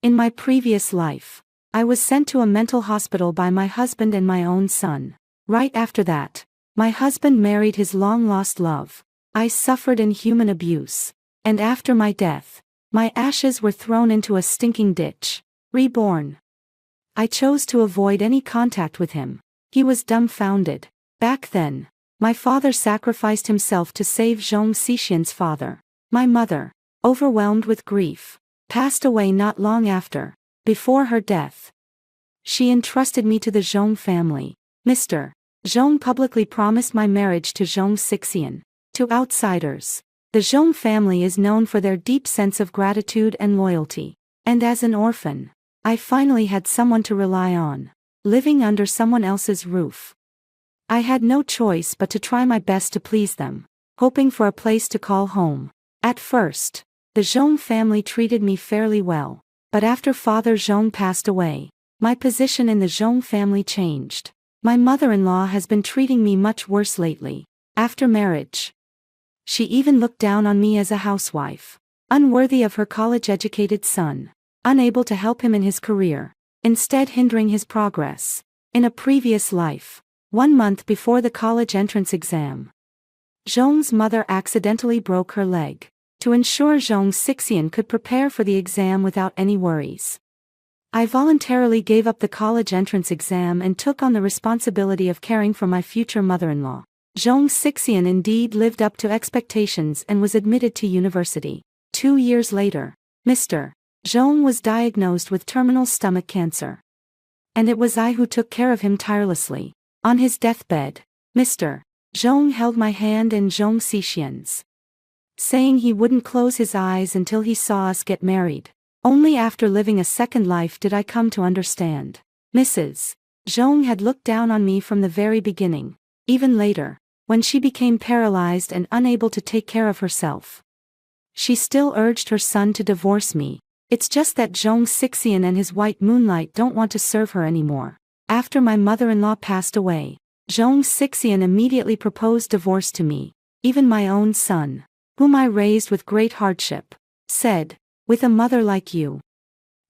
In my previous life, I was sent to a mental hospital by my husband and my own son. Right after that, my husband married his long-lost love. I suffered inhuman abuse. And after my death, my ashes were thrown into a stinking ditch. Reborn. I chose to avoid any contact with him. He was dumbfounded. Back then, my father sacrificed himself to save Zhong Xixian's father. My mother, overwhelmed with grief, passed away not long after. Before her death, she entrusted me to the Zhong family. Mr. Zhong publicly promised my marriage to Zhong Xixian. To outsiders, the Zhong family is known for their deep sense of gratitude and loyalty. And as an orphan, I finally had someone to rely on, living under someone else's roof. I had no choice but to try my best to please them, hoping for a place to call home. At first, the Zhong family treated me fairly well, but after Father Zhong passed away, my position in the Zhong family changed. My mother-in-law has been treating me much worse lately. After marriage, she even looked down on me as a housewife, unworthy of her college-educated son, unable to help him in his career, instead hindering his progress. In a previous life, 1 month before the college entrance exam, Zhong's mother accidentally broke her leg. To ensure Zhong Xixian could prepare for the exam without any worries, I voluntarily gave up the college entrance exam and took on the responsibility of caring for my future mother-in-law. Zhong Xixian indeed lived up to expectations and was admitted to university. 2 years later, Mr. Zhong was diagnosed with terminal stomach cancer. And it was I who took care of him tirelessly. On his deathbed, Mr. Zhong held my hand in Zhong Xixian's, saying he wouldn't close his eyes until he saw us get married. Only after living a second life did I come to understand. Mrs. Zhong had looked down on me from the very beginning. Even later, when she became paralyzed and unable to take care of herself, she still urged her son to divorce me. It's just that Zhong Xixian and his white moonlight don't want to serve her anymore. After my mother-in-law passed away, Zhong Xixian immediately proposed divorce to me. Even my own son, whom I raised with great hardship, said, "With a mother like you,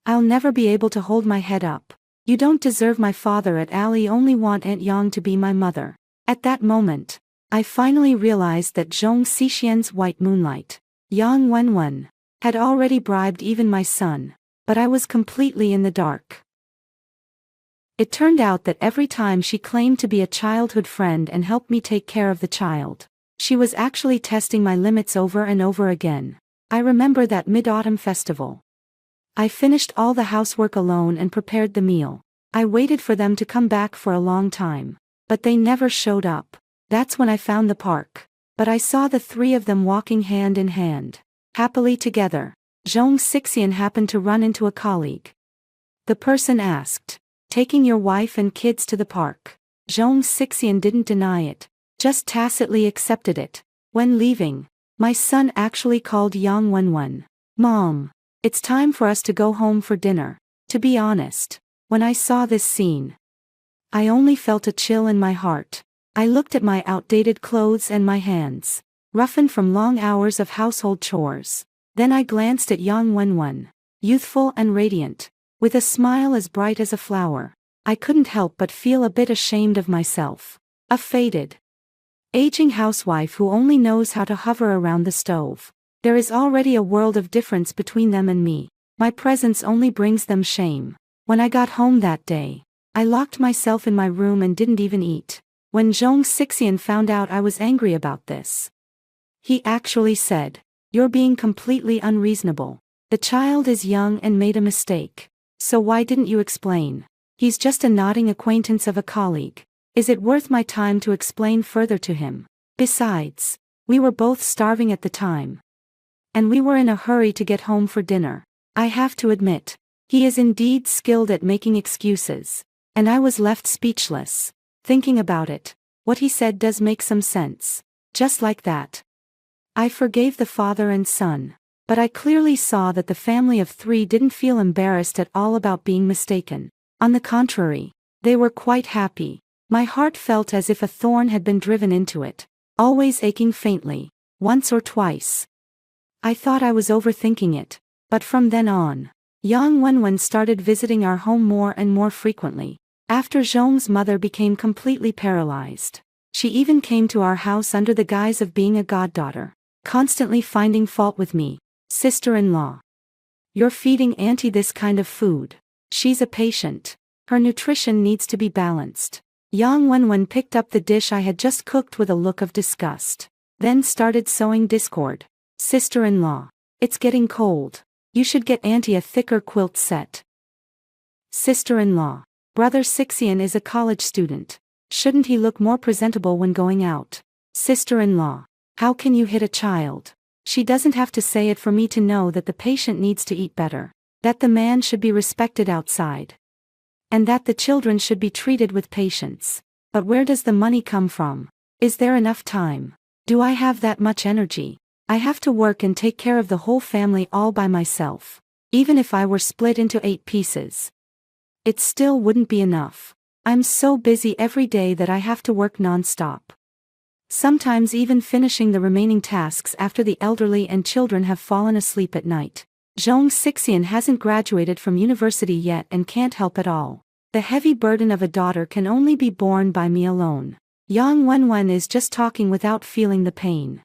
I'll never be able to hold my head up. You don't deserve my father at all, only want Aunt Yang to be my mother." At that moment, I finally realized that Zhong Xixian's white moonlight, Yang Wenwen, had already bribed even my son, but I was completely in the dark. It turned out that every time she claimed to be a childhood friend and helped me take care of the child, she was actually testing my limits over and over again. I remember that mid-autumn festival. I finished all the housework alone and prepared the meal. I waited for them to come back for a long time, but they never showed up. That's when I found the park. But I saw the 3 of them walking hand in hand, happily together. Zhong Xixian happened to run into a colleague. The person asked, "Taking your wife and kids to the park?" Zhong Xixian didn't deny it, just tacitly accepted it. When leaving, my son actually called Yang Wenwen. "Mom, it's time for us to go home for dinner." To be honest, when I saw this scene, I only felt a chill in my heart. I looked at my outdated clothes and my hands, roughened from long hours of household chores. Then I glanced at Yang Wenwen, youthful and radiant, with a smile as bright as a flower. I couldn't help but feel a bit ashamed of myself. A faded, aging housewife who only knows how to hover around the stove. There is already a world of difference between them and me. My presence only brings them shame. When I got home that day, I locked myself in my room and didn't even eat. When Zhong Xixian found out I was angry about this, he actually said, "You're being completely unreasonable. The child is young and made a mistake. So why didn't you explain? He's just a nodding acquaintance of a colleague. Is it worth my time to explain further to him? Besides, we were both starving at the time. And we were in a hurry to get home for dinner." I have to admit, he is indeed skilled at making excuses. And I was left speechless. Thinking about it, what he said does make some sense. Just like that, I forgave the father and son. But I clearly saw that the family of 3 didn't feel embarrassed at all about being mistaken. On the contrary, they were quite happy. My heart felt as if a thorn had been driven into it, always aching faintly, once or twice. I thought I was overthinking it, but from then on, Yang Wenwen started visiting our home more and more frequently. After Zhong's mother became completely paralyzed, she even came to our house under the guise of being a goddaughter, constantly finding fault with me. Sister-in-law. You're feeding auntie this kind of food. She's a patient. Her nutrition needs to be balanced. Yang Wenwen picked up the dish I had just cooked with a look of disgust. Then started sowing discord. Sister-in-law. It's getting cold. You should get auntie a thicker quilt set. Sister-in-law. Brother Sixian is a college student. Shouldn't he look more presentable when going out? Sister-in-law. How can you hit a child? She doesn't have to say it for me to know that the patient needs to eat better. That the man should be respected outside. And that the children should be treated with patience. But where does the money come from? Is there enough time? Do I have that much energy? I have to work and take care of the whole family all by myself. Even if I were split into 8 pieces. It still wouldn't be enough. I'm so busy every day that I have to work non-stop. Sometimes even finishing the remaining tasks after the elderly and children have fallen asleep at night. Zhong Sixian hasn't graduated from university yet and can't help at all. The heavy burden of a daughter can only be borne by me alone. Yang Wenwen is just talking without feeling the pain.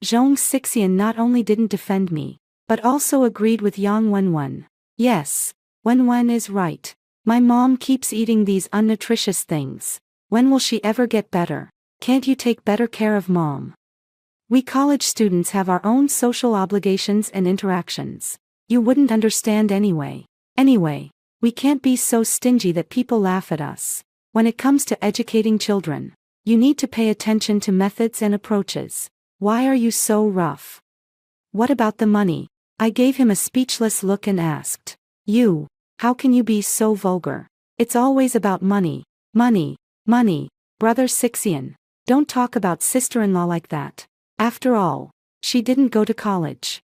Zhong Sixian not only didn't defend me, but also agreed with Yang Wenwen. Yes, Wenwen is right. My mom keeps eating these unnutritious things. When will she ever get better? Can't you take better care of mom? We college students have our own social obligations and interactions. You wouldn't understand anyway. Anyway, we can't be so stingy that people laugh at us. When it comes to educating children, you need to pay attention to methods and approaches. Why are you so rough? What about the money? I gave him a speechless look and asked. You, how can you be so vulgar? It's always about money. Money, money. Brother Sixian, don't talk about sister-in-law like that. After all, she didn't go to college.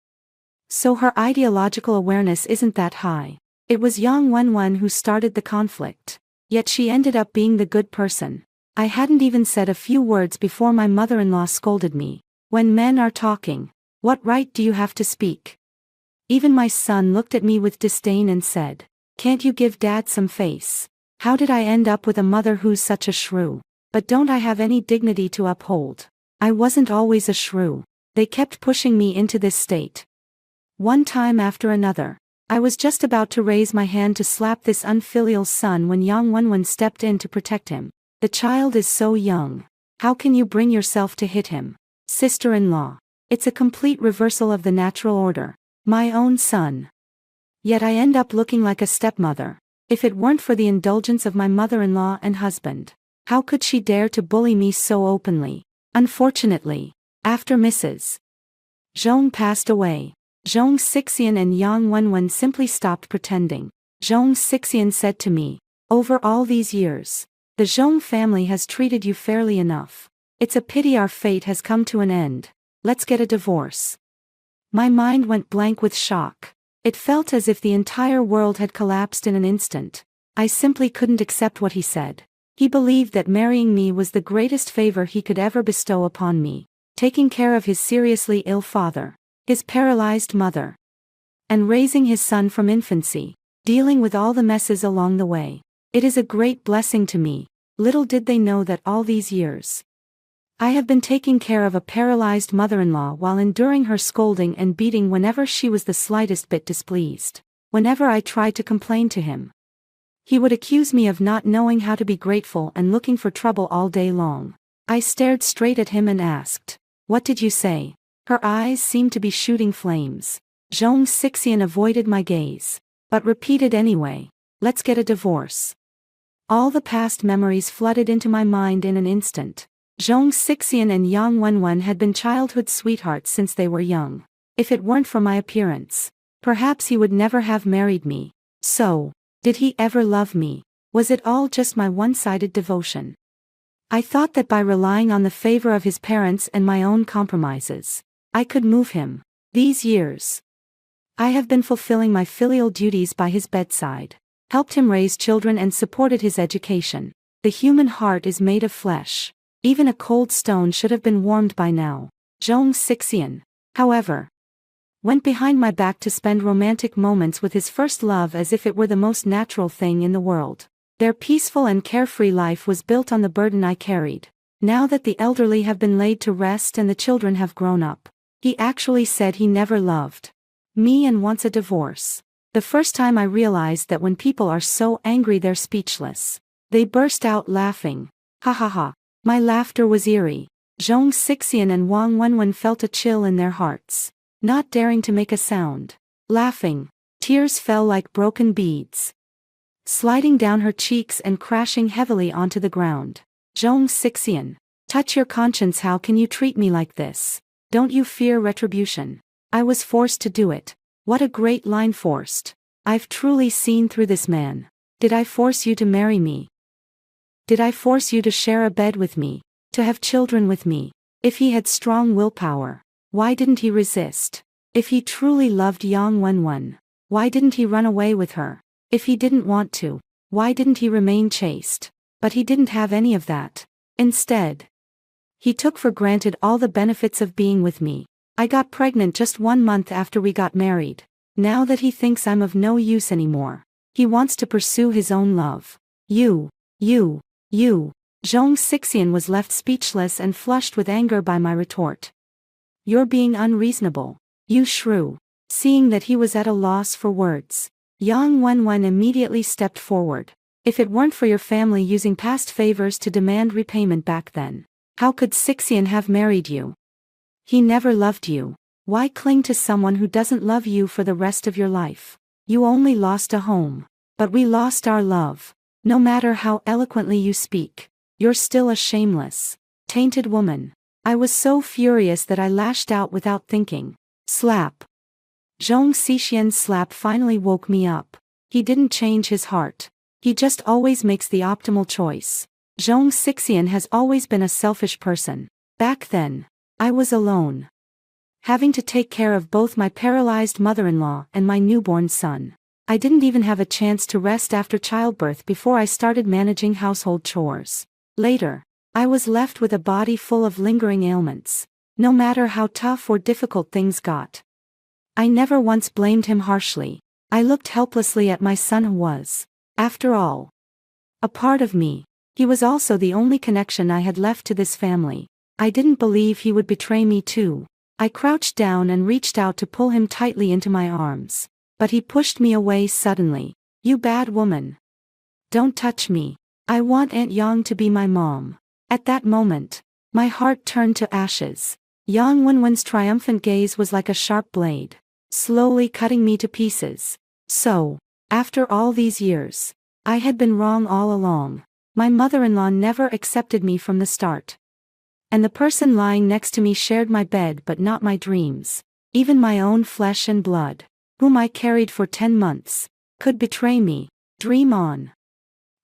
So her ideological awareness isn't that high. It was Yang Wenwen who started the conflict. Yet she ended up being the good person. I hadn't even said a few words before my mother-in-law scolded me. When men are talking, what right do you have to speak? Even my son looked at me with disdain and said, can't you give dad some face? How did I end up with a mother who's such a shrew? But don't I have any dignity to uphold? I wasn't always a shrew. They kept pushing me into this state. One time after another, I was just about to raise my hand to slap this unfilial son when Yang Wenwen stepped in to protect him. The child is so young. How can you bring yourself to hit him? Sister-in-law. It's a complete reversal of the natural order. My own son. Yet I end up looking like a stepmother. If it weren't for the indulgence of my mother-in-law and husband, how could she dare to bully me so openly? Unfortunately, after Mrs. Zhong passed away, Zhong Sixian and Yang Wenwen simply stopped pretending. Zhong Sixian said to me, over all these years, the Zhong family has treated you fairly enough. It's a pity our fate has come to an end. Let's get a divorce. My mind went blank with shock. It felt as if the entire world had collapsed in an instant. I simply couldn't accept what he said. He believed that marrying me was the greatest favor he could ever bestow upon me, taking care of his seriously ill father, his paralyzed mother, and raising his son from infancy, dealing with all the messes along the way. It is a great blessing to me. Little did they know that all these years, I have been taking care of a paralyzed mother-in-law while enduring her scolding and beating whenever she was the slightest bit displeased. Whenever I tried to complain to him, he would accuse me of not knowing how to be grateful and looking for trouble all day long. I stared straight at him and asked, what did you say? Her eyes seemed to be shooting flames. Zhong Sixian avoided my gaze, but repeated anyway, let's get a divorce. All the past memories flooded into my mind in an instant. Zhong Sixian and Yang Wenwen had been childhood sweethearts since they were young. If it weren't for my appearance, perhaps he would never have married me. So, did he ever love me? Was it all just my one-sided devotion? I thought that by relying on the favor of his parents and my own compromises, I could move him. These years, I have been fulfilling my filial duties by his bedside, helped him raise children and supported his education. The human heart is made of flesh. Even a cold stone should have been warmed by now. Zhong Sixian, however, went behind my back to spend romantic moments with his first love as if it were the most natural thing in the world. Their peaceful and carefree life was built on the burden I carried. Now that the elderly have been laid to rest and the children have grown up, he actually said he never loved me and wants a divorce. The first time I realized that when people are so angry they're speechless. They burst out laughing. Ha ha ha. My laughter was eerie. Zhong Xixian and Wang Wenwen felt a chill in their hearts, not daring to make a sound. Laughing, tears fell like broken beads, sliding down her cheeks and crashing heavily onto the ground. Zhong Xixian, touch your conscience. How can you treat me like this? Don't you fear retribution? I was forced to do it. What a great line, forced. I've truly seen through this man. Did I force you to marry me? Did I force you to share a bed with me? To have children with me? If he had strong willpower, why didn't he resist? If he truly loved Yang Wenwen, why didn't he run away with her? If he didn't want to, why didn't he remain chaste? But he didn't have any of that. Instead, he took for granted all the benefits of being with me. I got pregnant just 1 month after we got married. Now that he thinks I'm of no use anymore, he wants to pursue his own love. You. Zhong Xixian was left speechless and flushed with anger by my retort. You're being unreasonable, you shrew. Seeing that he was at a loss for words, Yang Wenwen immediately stepped forward. If it weren't for your family using past favors to demand repayment back then, how could Xixian have married you? He never loved you. Why cling to someone who doesn't love you for the rest of your life? You only lost a home, but we lost our love. No matter how eloquently you speak, you're still a shameless, tainted woman. I was so furious that I lashed out without thinking. Slap. Zhong Xixian's slap finally woke me up. He didn't change his heart. He just always makes the optimal choice. Zhong Xixian has always been a selfish person. Back then, I was alone, having to take care of both my paralyzed mother-in-law and my newborn son. I didn't even have a chance to rest after childbirth before I started managing household chores. Later, I was left with a body full of lingering ailments. No matter how tough or difficult things got, I never once blamed him harshly. I looked helplessly at my son who was, after all, a part of me. He was also the only connection I had left to this family. I didn't believe he would betray me too. I crouched down and reached out to pull him tightly into my arms. But he pushed me away suddenly. You bad woman. Don't touch me. I want Aunt Yang to be my mom. At that moment, my heart turned to ashes. Yang Wenwen's triumphant gaze was like a sharp blade, slowly cutting me to pieces. So, after all these years, I had been wrong all along. My mother-in-law never accepted me from the start. And the person lying next to me shared my bed but not my dreams. Even my own flesh and blood, whom I carried for 10 months, could betray me. Dream on.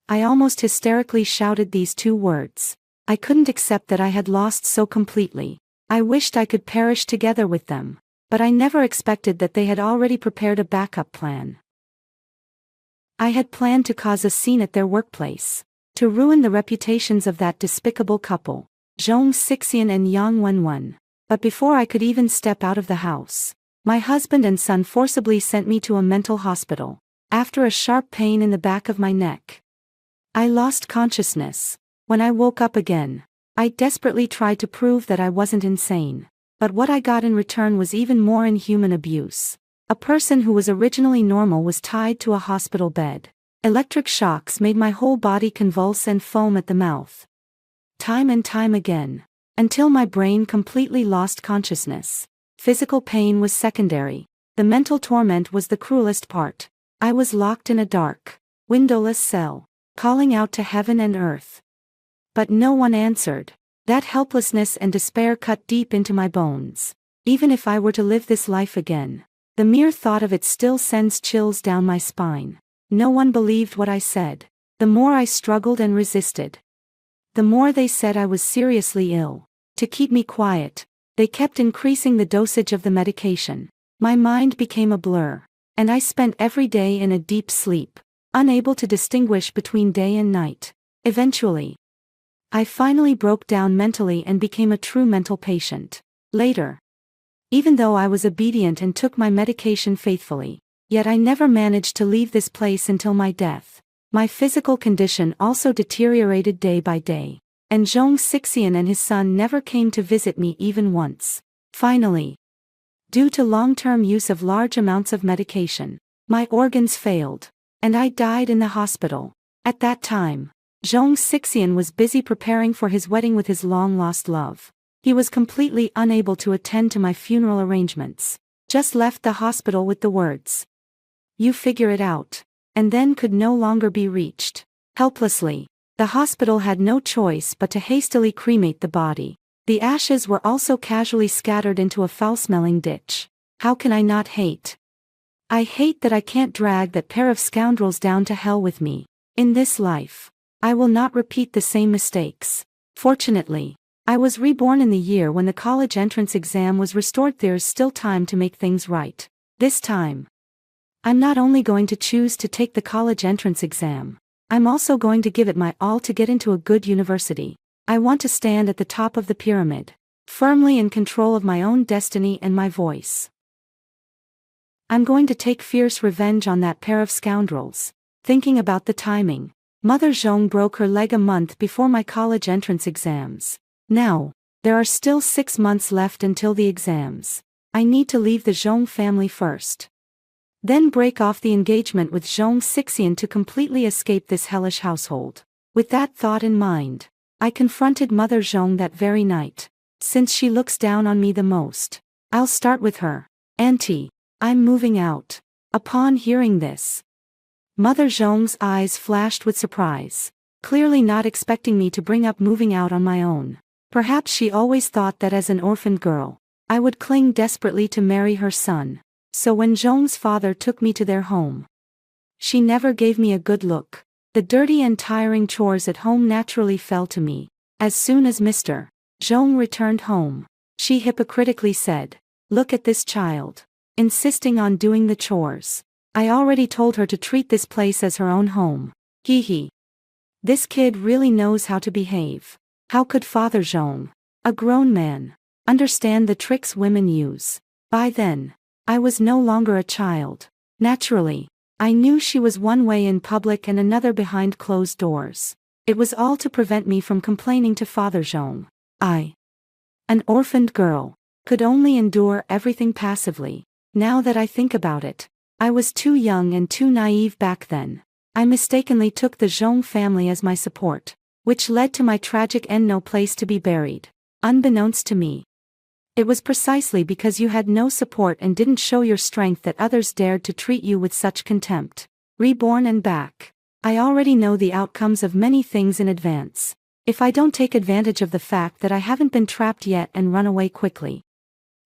I almost hysterically shouted these 2 words. I couldn't accept that I had lost so completely. I wished I could perish together with them, but I never expected that they had already prepared a backup plan. I had planned to cause a scene at their workplace, to ruin the reputations of that despicable couple, Zhong Xixian and Yang Wenwen. But before I could even step out of the house, my husband and son forcibly sent me to a mental hospital. After a sharp pain in the back of my neck, I lost consciousness. When I woke up again, I desperately tried to prove that I wasn't insane. But what I got in return was even more inhuman abuse. A person who was originally normal was tied to a hospital bed. Electric shocks made my whole body convulse and foam at the mouth, time and time again, until my brain completely lost consciousness. Physical pain was secondary. The mental torment was the cruelest part. I was locked in a dark, windowless cell, calling out to heaven and earth. But no one answered. That helplessness and despair cut deep into my bones. Even if I were to live this life again, the mere thought of it still sends chills down my spine. No one believed what I said. The more I struggled and resisted, the more they said I was seriously ill. To keep me quiet, they kept increasing the dosage of the medication. My mind became a blur, and I spent every day in a deep sleep, unable to distinguish between day and night. Eventually, I finally broke down mentally and became a true mental patient. Later, Even though I was obedient and took my medication faithfully, yet I never managed to leave this place until my death. My physical condition also deteriorated day by day, and Zhong Xixian and his son never came to visit me even once. Finally, due to long-term use of large amounts of medication, my organs failed, and I died in the hospital. At that time, Zhong Xixian was busy preparing for his wedding with his long-lost love. He was completely unable to attend to my funeral arrangements. Just left the hospital with the words, "You figure it out," and then could no longer be reached. Helplessly, the hospital had no choice but to hastily cremate the body. The ashes were also casually scattered into a foul-smelling ditch. How can I not hate? I hate that I can't drag that pair of scoundrels down to hell with me. In this life, I will not repeat the same mistakes. Fortunately, I was reborn in the year when the college entrance exam was restored. There's still time to make things right. This time, I'm not only going to choose to take the college entrance exam, I'm also going to give it my all to get into a good university. I want to stand at the top of the pyramid, firmly in control of my own destiny and my voice. I'm going to take fierce revenge on that pair of scoundrels. Thinking about the timing, Mother Zhong broke her leg a month before my college entrance exams. Now, there are still 6 months left until the exams. I need to leave the Zhong family first. Then break off the engagement with Zhong Xixian to completely escape this hellish household. With that thought in mind, I confronted Mother Zhong that very night. Since she looks down on me the most, I'll start with her. "Auntie, I'm moving out." Upon hearing this, Mother Zhong's eyes flashed with surprise, clearly not expecting me to bring up moving out on my own. Perhaps she always thought that as an orphaned girl, I would cling desperately to marry her son. So when Zhong's father took me to their home, she never gave me a good look. The dirty and tiring chores at home naturally fell to me. As soon as Mr. Zhong returned home, she hypocritically said, "Look at this child, insisting on doing the chores. I already told her to treat this place as her own home. Hee hee. This kid really knows how to behave." How could Father Zhong, a grown man, understand the tricks women use? By then, I was no longer a child. Naturally, I knew she was one way in public and another behind closed doors. It was all to prevent me from complaining to Father Zhong. I, an orphaned girl, could only endure everything passively. Now that I think about it, I was too young and too naive back then. I mistakenly took the Zhong family as my support, which led to my tragic end. No place to be buried. Unbeknownst to me, it was precisely because you had no support and didn't show your strength that others dared to treat you with such contempt. Reborn and back. I already know the outcomes of many things in advance. If I don't take advantage of the fact that I haven't been trapped yet and run away quickly,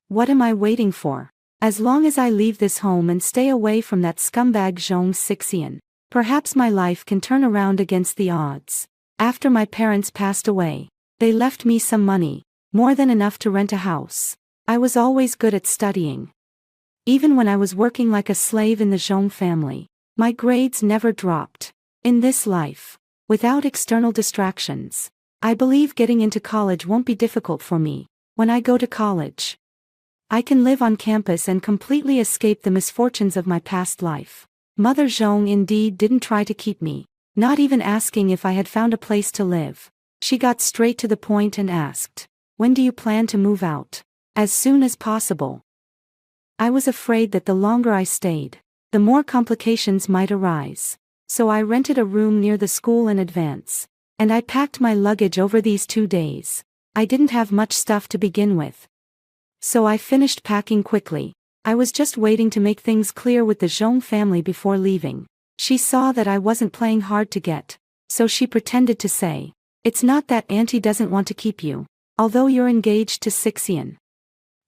what am I waiting for? As long as I leave this home and stay away from that scumbag Zhong Xixian, perhaps my life can turn around against the odds. After my parents passed away, they left me some money, more than enough to rent a house. I was always good at studying. Even when I was working like a slave in the Zhong family, my grades never dropped. In this life, without external distractions, I believe getting into college won't be difficult for me. When I go to college, I can live on campus and completely escape the misfortunes of my past life. Mother Zhong indeed didn't try to keep me, not even asking if I had found a place to live. She got straight to the point and asked, "When do you plan to move out?" "As soon as possible." I was afraid that the longer I stayed, the more complications might arise. So I rented a room near the school in advance, and I packed my luggage over these 2 days. I didn't have much stuff to begin with, so I finished packing quickly. I was just waiting to make things clear with the Zhong family before leaving. She saw that I wasn't playing hard to get, so she pretended to say, "It's not that Auntie doesn't want to keep you, although you're engaged to Xixian.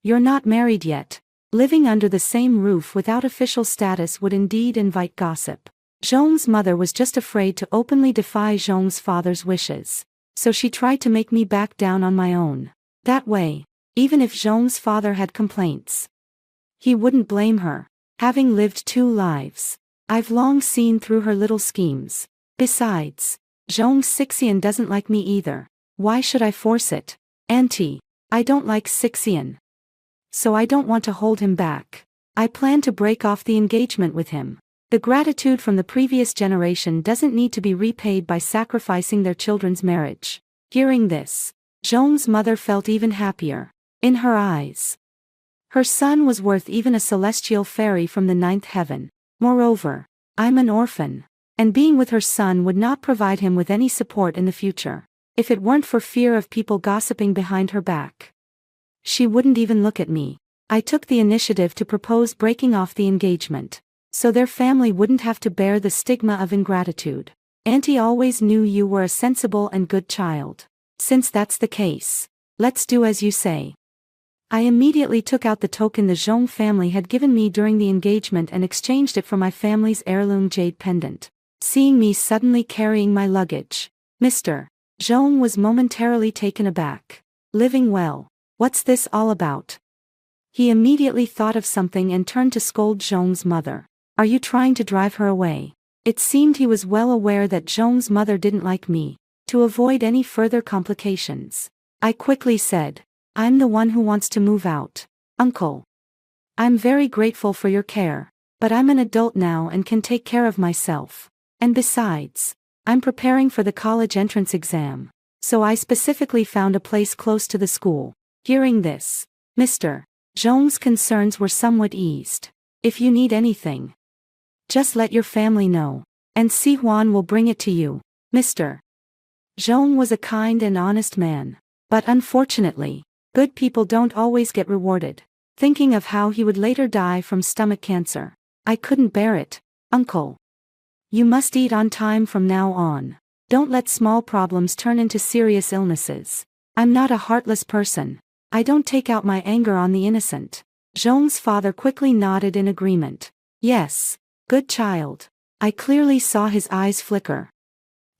You're not married yet." Living under the same roof without official status would indeed invite gossip. Zhong's mother was just afraid to openly defy Zhong's father's wishes, so she tried to make me back down on my own. That way, even if Zhong's father had complaints, he wouldn't blame her. Having lived 2 lives, I've long seen through her little schemes. Besides, Zhong Xixian doesn't like me either. Why should I force it? "Auntie, I don't like Xixian." so I don't want to hold him back. I plan to break off the engagement with him. The gratitude from the previous generation doesn't need to be repaid by sacrificing their children's marriage. Hearing this, Zhong's mother felt even happier. In her eyes, her son was worth even a celestial fairy from the ninth heaven. Moreover, I'm an orphan, and being with her son would not provide him with any support in the future. If it weren't for fear of people gossiping behind her back, she wouldn't even look at me. I took the initiative to propose breaking off the engagement, so their family wouldn't have to bear the stigma of ingratitude. Auntie always knew you were a sensible and good child. Since that's the case, let's do as you say. I immediately took out the token the Zhong family had given me during the engagement and exchanged it for my family's heirloom jade pendant. Seeing me suddenly carrying my luggage, Mr. Zhong was momentarily taken aback. Living well. What's this all about? He immediately thought of something and turned to scold Zhong's mother. Are you trying to drive her away? It seemed he was well aware that Zhong's mother didn't like me. To avoid any further complications, I quickly said, I'm the one who wants to move out. Uncle, I'm very grateful for your care, but I'm an adult now and can take care of myself. And besides, I'm preparing for the college entrance exam, so I specifically found a place close to the school. Hearing this, Mr. Zhong's concerns were somewhat eased. If you need anything, just let your family know, and Si Huan will bring it to you. Mr. Zhong was a kind and honest man, but unfortunately, good people don't always get rewarded. Thinking of how he would later die from stomach cancer, I couldn't bear it. Uncle, you must eat on time from now on. Don't let small problems turn into serious illnesses. I'm not a heartless person. I don't take out my anger on the innocent. Zhong's father quickly nodded in agreement. Yes, good child. I clearly saw his eyes flicker,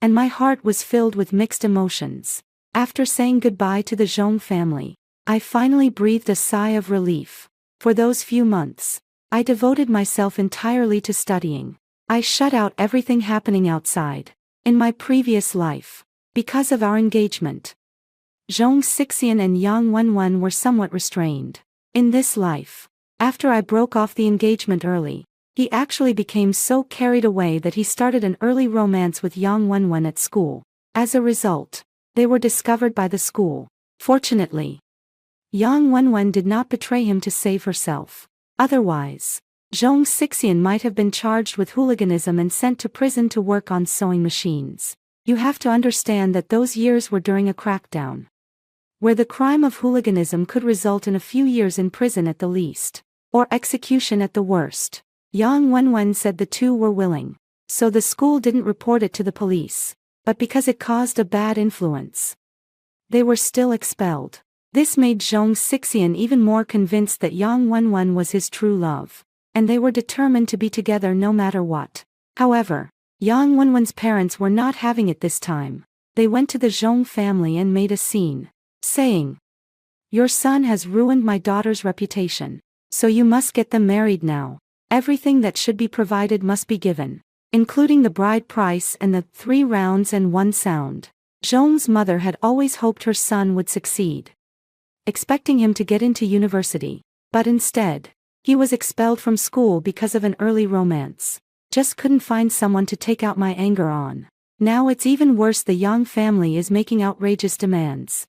and my heart was filled with mixed emotions. After saying goodbye to the Zhong family, I finally breathed a sigh of relief. For those few months, I devoted myself entirely to studying. I shut out everything happening outside. In my previous life, because of our engagement, Zhong Xixian and Yang Wenwen were somewhat restrained. In this life, after I broke off the engagement early, he actually became so carried away that he started an early romance with Yang Wenwen at school. As a result, they were discovered by the school. Fortunately, Yang Wenwen did not betray him to save herself. Otherwise, Zhong Xixian might have been charged with hooliganism and sent to prison to work on sewing machines. You have to understand that those years were during a crackdown, where the crime of hooliganism could result in a few years in prison at the least, or execution at the worst. Yang Wenwen said the two were willing, so the school didn't report it to the police, but because it caused a bad influence, they were still expelled. This made Zhong Xixian even more convinced that Yang Wenwen was his true love, and they were determined to be together no matter what. However, Yang Wenwen's parents were not having it this time. They went to the Zhong family and made a scene, saying, "Your son has ruined my daughter's reputation, so you must get them married now. Everything that should be provided must be given, including the bride price and the 3 rounds and 1 sound." Zhong's mother had always hoped her son would succeed, expecting him to get into university, but instead, he was expelled from school because of an early romance. Just couldn't find someone to take out my anger on. Now it's even worse. The Yang family is making outrageous demands,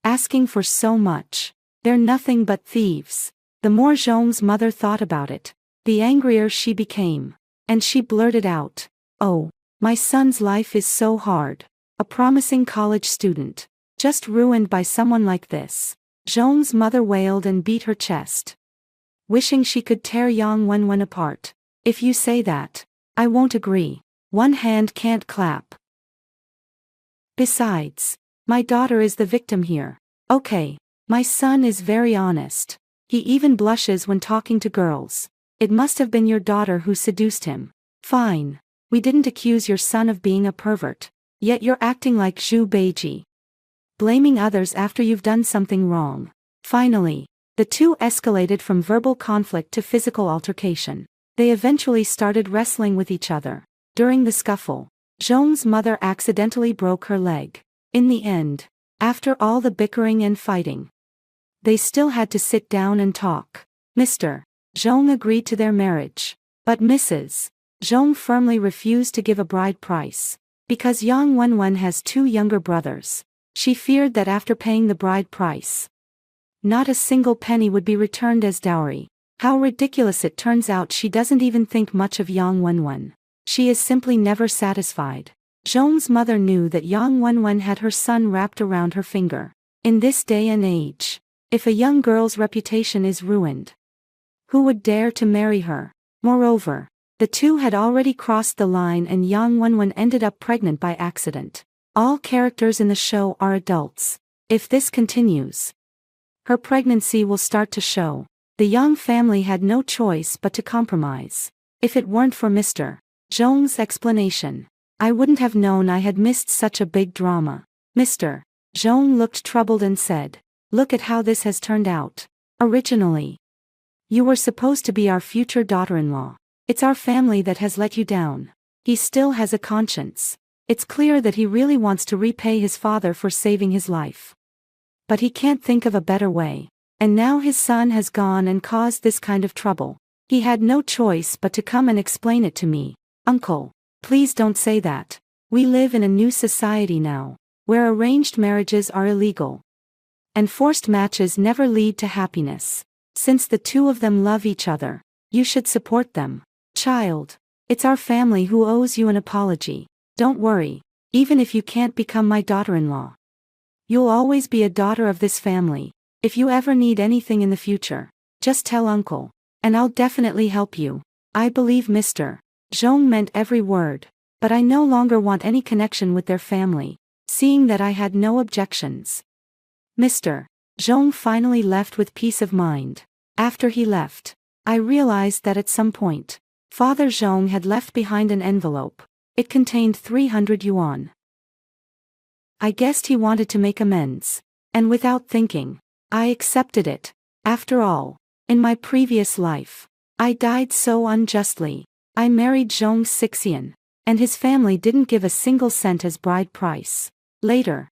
asking for so much. They're nothing but thieves. The more Zhong's mother thought about it, the angrier she became, and she blurted out, "Oh, my son's life is so hard. A promising college student, just ruined by someone like this." Zhong's mother wailed and beat her chest, wishing she could tear Yang Wenwen apart. "If you say that, I won't agree. One hand can't clap. Besides, my daughter is the victim here. Okay, my son is very honest. He even blushes when talking to girls. It must have been your daughter who seduced him. Fine, we didn't accuse your son of being a pervert. Yet you're acting like Zhu Beiji, blaming others after you've done something wrong." Finally, the two escalated from verbal conflict to physical altercation. They eventually started wrestling with each other. During the scuffle, Zhong's mother accidentally broke her leg. In the end, after all the bickering and fighting, They still had to sit down and talk. Mr. Zhong agreed to their marriage. But Mrs. Zhong firmly refused to give a bride price. Because Yang Wenwen has 2 younger brothers. She feared that after paying the bride price, not a single penny would be returned as dowry. How ridiculous it turns out. She doesn't even think much of Yang Wenwen. She is simply never satisfied. Zhong's mother knew that Yang Wenwen had her son wrapped around her finger. In this day and age, if a young girl's reputation is ruined, who would dare to marry her? Moreover, the two had already crossed the line and Yang Wenwen ended up pregnant by accident. All characters in the show are adults. If this continues, her pregnancy will start to show. The Yang family had no choice but to compromise. If it weren't for Mr. Zhong's explanation, I wouldn't have known I had missed such a big drama. Mr. Zhong looked troubled and said, "Look at how this has turned out. Originally, you were supposed to be our future daughter-in-law. It's our family that has let you down." He still has a conscience. It's clear that he really wants to repay his father for saving his life. But he can't think of a better way. And now his son has gone and caused this kind of trouble. He had no choice but to come and explain it to me. "Uncle, please don't say that. We live in a new society now, where arranged marriages are illegal. And forced matches never lead to happiness. Since the two of them love each other, you should support them. Child, it's our family who owes you an apology. Don't worry, even if you can't become my daughter-in-law, you'll always be a daughter of this family. If you ever need anything in the future, just tell Uncle, and I'll definitely help you." I believe Mr. Zhong meant every word, but I no longer want any connection with their family, seeing that I had no objections. Mr. Zhong finally left with peace of mind. After he left, I realized that at some point, Father Zhong had left behind an envelope. It contained 300 yuan. I guessed he wanted to make amends, and without thinking, I accepted it. After all, in my previous life, I died so unjustly. I married Zhong Xixian, and his family didn't give a single cent as bride price. Later,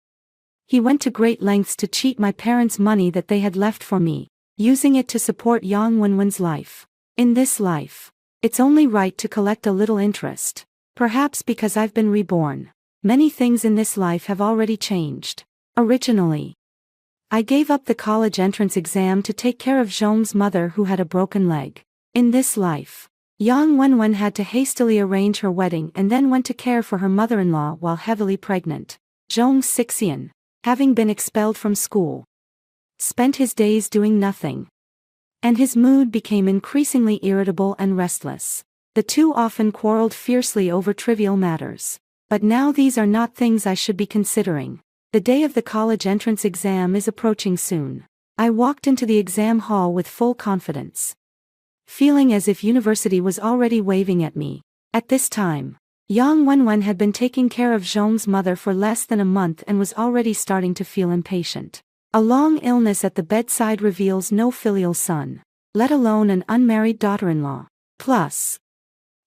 he went to great lengths to cheat my parents' money that they had left for me, using it to support Yang Wenwen's life. In this life, it's only right to collect a little interest. Perhaps because I've been reborn, many things in this life have already changed. Originally, I gave up the college entrance exam to take care of Zhong's mother who had a broken leg. In this life, Yang Wenwen had to hastily arrange her wedding and then went to care for her mother-in-law while heavily pregnant. Zhong Xixian, having been expelled from school, spent his days doing nothing. And his mood became increasingly irritable and restless. The two often quarreled fiercely over trivial matters. But now these are not things I should be considering. The day of the college entrance exam is approaching soon. I walked into the exam hall with full confidence, feeling as if university was already waving at me. At this time, Yang Wenwen had been taking care of Zhong's mother for less than a month and was already starting to feel impatient. A long illness at the bedside reveals no filial son, let alone an unmarried daughter-in-law. Plus,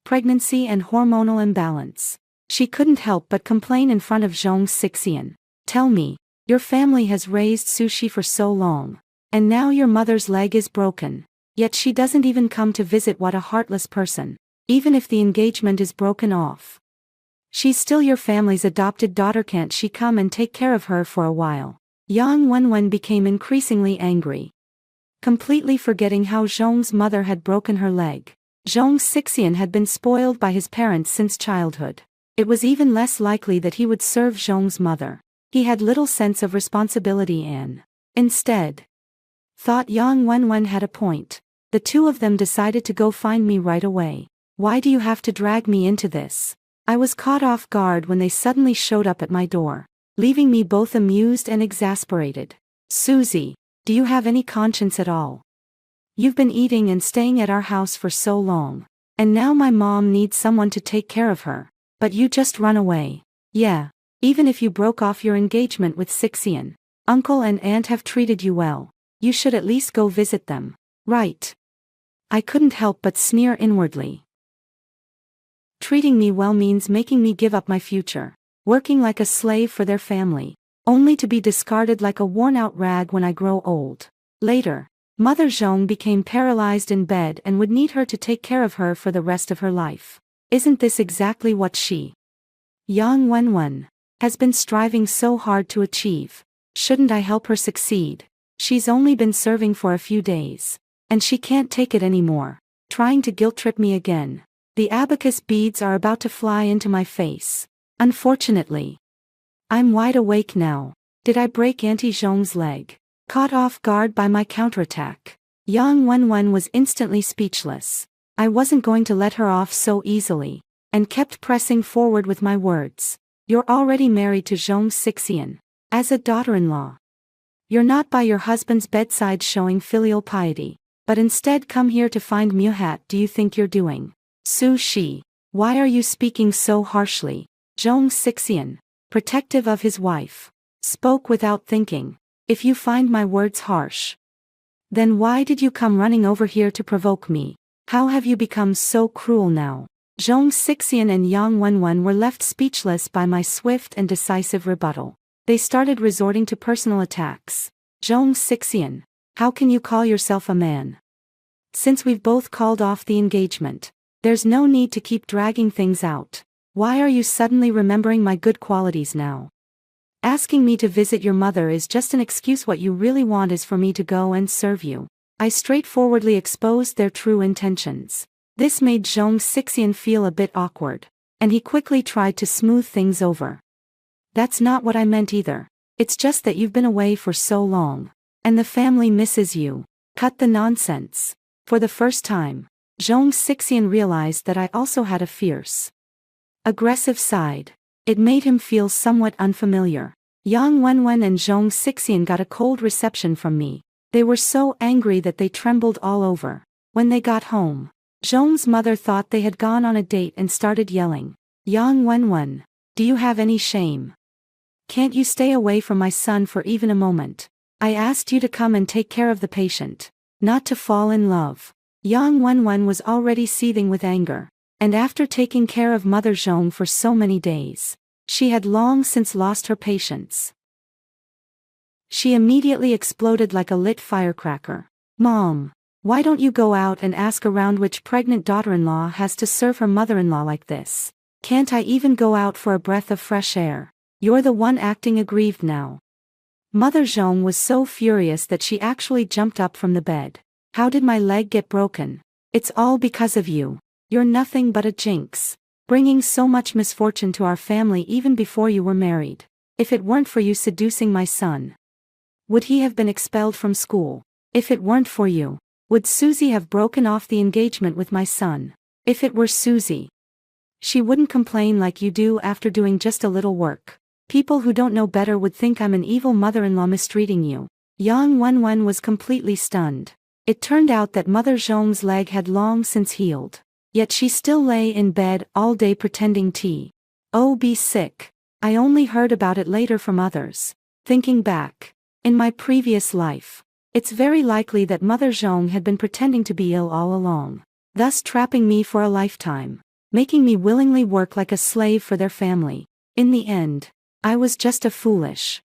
pregnancy and hormonal imbalance. She couldn't help but complain in front of Zhong Xixian. "Tell me, your family has raised sushi for so long, and now your mother's leg is broken. Yet she doesn't even come to visit. What a heartless person. Even if the engagement is broken off, she's still your family's adopted daughter. Can't she come and take care of her for a while?" Yang Wenwen became increasingly angry, completely forgetting how Zhong's mother had broken her leg. Zhong Xixian had been spoiled by his parents since childhood. It was even less likely that he would serve Zhong's mother. He had little sense of responsibility and, instead, thought Yang Wenwen had a point. The two of them decided to go find me right away. "Why do you have to drag me into this?" I was caught off guard when they suddenly showed up at my door, leaving me both amused and exasperated. "Susie, do you have any conscience at all? You've been eating and staying at our house for so long, and now my mom needs someone to take care of her, but you just run away. Yeah, even if you broke off your engagement with Xixian, uncle and aunt have treated you well. You should at least go visit them, right?" I couldn't help but sneer inwardly. Treating me well means making me give up my future, working like a slave for their family, only to be discarded like a worn-out rag when I grow old. Later, Mother Zhong became paralyzed in bed and would need her to take care of her for the rest of her life. Isn't this exactly what she, Yang Wenwen, has been striving so hard to achieve? Shouldn't I help her succeed? She's only been serving for a few days, and she can't take it anymore. Trying to guilt-trip me again. The abacus beads are about to fly into my face. Unfortunately, I'm wide awake now. Did I break Auntie Zhong's leg? Caught off guard by my counterattack, Yang Wenwen was instantly speechless. I wasn't going to let her off so easily, and kept pressing forward with my words. You're already married to Zhong Xixian, as a daughter-in-law. You're not by your husband's bedside showing filial piety, but instead come here to find Muhat. Do you think you're doing? Su Shi, why are you speaking so harshly? Zhong Xixian, protective of his wife, spoke without thinking. If you find my words harsh, then why did you come running over here to provoke me? How have you become so cruel now? Zhong Xixian and Yang Wenwen were left speechless by my swift and decisive rebuttal. They started resorting to personal attacks. Zhong Xixian, how can you call yourself a man? Since we've both called off the engagement, there's no need to keep dragging things out. Why are you suddenly remembering my good qualities now? Asking me to visit your mother is just an excuse. What you really want is for me to go and serve you. I straightforwardly exposed their true intentions. This made Zhong Xixian feel a bit awkward, and he quickly tried to smooth things over. That's not what I meant either. It's just that you've been away for so long, and the family misses you. Cut the nonsense. For the first time, Zhong Xixian realized that I also had a fierce, aggressive side. It made him feel somewhat unfamiliar. Yang Wenwen and Zhong Xixian got a cold reception from me. They were so angry that they trembled all over. When they got home, Zhong's mother thought they had gone on a date and started yelling. Yang Wenwen, do you have any shame? Can't you stay away from my son for even a moment? I asked you to come and take care of the patient, not to fall in love. Yang Wenwen was already seething with anger, and after taking care of Mother Zhong for so many days, she had long since lost her patience. She immediately exploded like a lit firecracker. Mom, why don't you go out and ask around which pregnant daughter-in-law has to serve her mother-in-law like this? Can't I even go out for a breath of fresh air? You're the one acting aggrieved now. Mother Zhong was so furious that she actually jumped up from the bed. How did my leg get broken? It's all because of you. You're nothing but a jinx, bringing so much misfortune to our family even before you were married. If it weren't for you seducing my son, would he have been expelled from school? If it weren't for you, would Susie have broken off the engagement with my son? If it were Susie, she wouldn't complain like you do after doing just a little work. People who don't know better would think I'm an evil mother-in-law mistreating you. Yang Wenwen was completely stunned. It turned out that Mother Zhong's leg had long since healed. Yet she still lay in bed all day pretending to be sick. I only heard about it later from others. Thinking back, in my previous life, it's very likely that Mother Zhong had been pretending to be ill all along, thus trapping me for a lifetime, making me willingly work like a slave for their family. In the end, I was just a foolish,